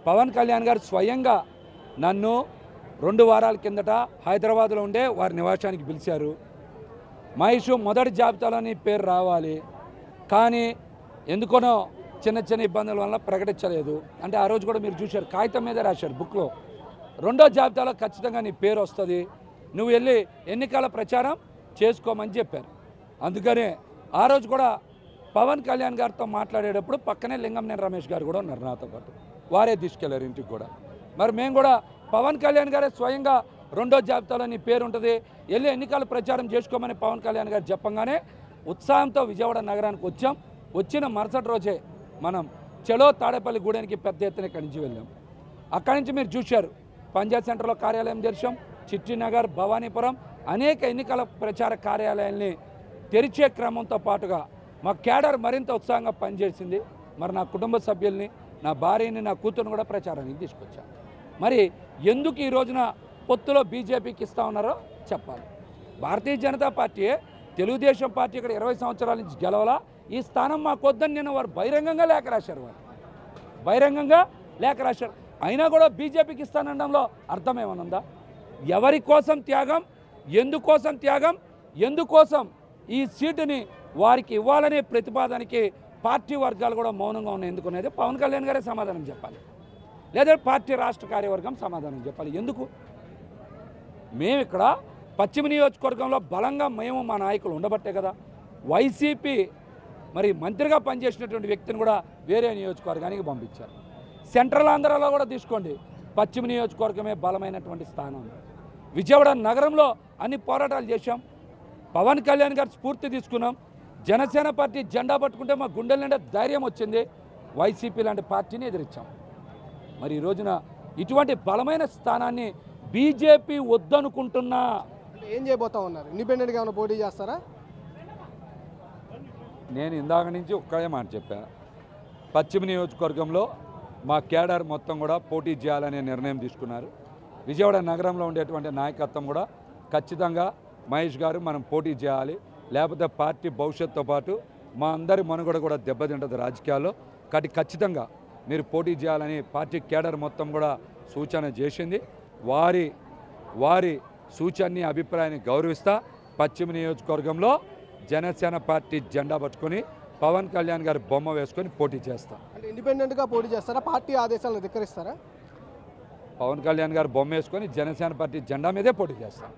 పవన్ కళ్యాణ్ గారు స్వయంగా నన్ను 2 వారాల కిందట హైదరాబాద్లో ఉండే వారి నివాసానికి పిలిచారు. మహేష్ మొదటి జాబితాలోని పేరు రావాలి, కానీ ఎందుకనో చిన్న చిన్న ఇబ్బందుల వల్ల ప్రకటించలేదు. అంటే ఆ రోజు కూడా మీరు చూశారు, కాగితం మీద రాశారు బుక్లో, 2వ జాబితాలో ఖచ్చితంగా నీ పేరు వస్తుంది, నువ్వు వెళ్ళి ఎన్నికల ప్రచారం చేసుకోమని చెప్పారు. అందుకనే ఆ రోజు కూడా పవన్ కళ్యాణ్ గారితో మాట్లాడేటప్పుడు పక్కనే లింగంనేని రమేష్ గారు కూడా ఉన్నారు నాతో పాటు, వారే తీసుకెళ్లారు ఇంటికి కూడా. మరి మేము కూడా పవన్ కళ్యాణ్ గారే స్వయంగా 2వ జాబితాలో నీ పేరు ఉంటుంది, వెళ్ళి ఎన్నికల ప్రచారం చేసుకోమని పవన్ కళ్యాణ్ గారు చెప్పంగానే ఉత్సాహంతో విజయవాడ నగరానికి వచ్చాం. వచ్చిన మరుసటి రోజే మనం చలో తాడేపల్లి గూడెనికి పెద్ద ఎత్తున ఇక్కడి నుంచి వెళ్ళాం. అక్కడి నుంచి మీరు చూశారు, పంచాయత్ సెంటర్లో కార్యాలయం తెరిచాం, చిట్టినగర్, భవానీపురం అనేక ఎన్నికల ప్రచార కార్యాలయాల్ని తెరిచే క్రమంతో పాటుగా మా క్యాడర్ మరింత ఉత్సాహంగా పనిచేసింది. మరి నా కుటుంబ సభ్యుల్ని, నా భార్యని, నా కూతురుని కూడా ప్రచారానికి తీసుకొచ్చాను. మరి ఎందుకు ఈ రోజున పొత్తులో బీజేపీకి ఇస్తా ఉన్నారో చెప్పాలి. భారతీయ జనతా పార్టీ, తెలుగుదేశం పార్టీ ఇక్కడ 20 సంవత్సరాల నుంచి గెలవాలా, ఈ స్థానం మాకొద్దని నేను వారు బహిరంగంగా లేఖ రాశారు. వారు బహిరంగంగా లేఖ రాశారు. అయినా కూడా బీజేపీకి ఇస్తానడంలో అర్థం ఏమనుందా? ఎవరి కోసం త్యాగం, ఎందుకోసం త్యాగం, ఎందుకోసం ఈ సీటుని వారికి ఇవ్వాలనే ప్రతిపాదనకి పార్టీ వర్గాలు కూడా మౌనంగా ఉన్నాయి ఎందుకునేది పవన్ కళ్యాణ్ గారే సమాధానం చెప్పాలి, లేదా పార్టీ రాష్ట్ర కార్యవర్గం సమాధానం చెప్పాలి. ఎందుకు? మేము ఇక్కడ పశ్చిమ నియోజకవర్గంలో బలంగా మేము మా నాయకులు ఉండబట్టే కదా వైసీపీ మరి మంత్రిగా పనిచేసినటువంటి వ్యక్తిని కూడా వేరే నియోజకవర్గానికి పంపించారు. సెంట్రల్ ఆంధ్రాలో కూడా తీసుకోండి, పశ్చిమ నియోజకవర్గమే బలమైనటువంటి స్థానం. విజయవాడ నగరంలో అన్ని పోరాటాలు చేశాం, పవన్ కళ్యాణ్ గారి స్ఫూర్తి తీసుకున్నాం. జనసేన పార్టీ జెండా పట్టుకుంటే మా గుండెల నిండా ధైర్యం వచ్చింది, వైసీపీ లాంటి పార్టీని ఎదిరించాం. మరి ఈ రోజున ఇటువంటి బలమైన స్థానాన్ని బీజేపీ వద్దనుకుంటున్నా. ఏం చేయబోతా ఉన్నారు? ఇండిపెండెంట్గా ఏమైనా పోటీ చేస్తారా? నేను ఇందాక నుంచి ఒక్కడే మాట చెప్పాను, పశ్చిమ నియోజకవర్గంలో మా కేడర్ మొత్తం కూడా పోటీ చేయాలనే నిర్ణయం తీసుకున్నారు. విజయవాడ నగరంలో ఉండేటువంటి నాయకత్వం కూడా ఖచ్చితంగా మహేష్ గారు మనం పోటీ చేయాలి, లేకపోతే పార్టీ భవిష్యత్తుతో పాటు మా అందరి మనుగడ కూడా దెబ్బతింటుంది రాజకీయాల్లో, కాబట్టి ఖచ్చితంగా మీరు పోటీ చేయాలని పార్టీ కేడర్ మొత్తం కూడా సూచన చేసింది. వారి సూచనని, అభిప్రాయాన్ని గౌరవిస్తా పశ్చిమ నియోజకవర్గంలో జనసేన పార్టీ జెండా పట్టుకొని పవన్ కళ్యాణ్ గారి బొమ్మ వేసుకొని పోటీ చేస్తాం. అంటే ఇండిపెండెంట్గా పోటీ చేస్తారా, పార్టీ ఆదేశాలను ధిక్కరిస్తారా? పవన్ కళ్యాణ్ గారు బొమ్మ వేసుకొని జనసేన పార్టీ జెండా మీదే పోటీ చేస్తాం.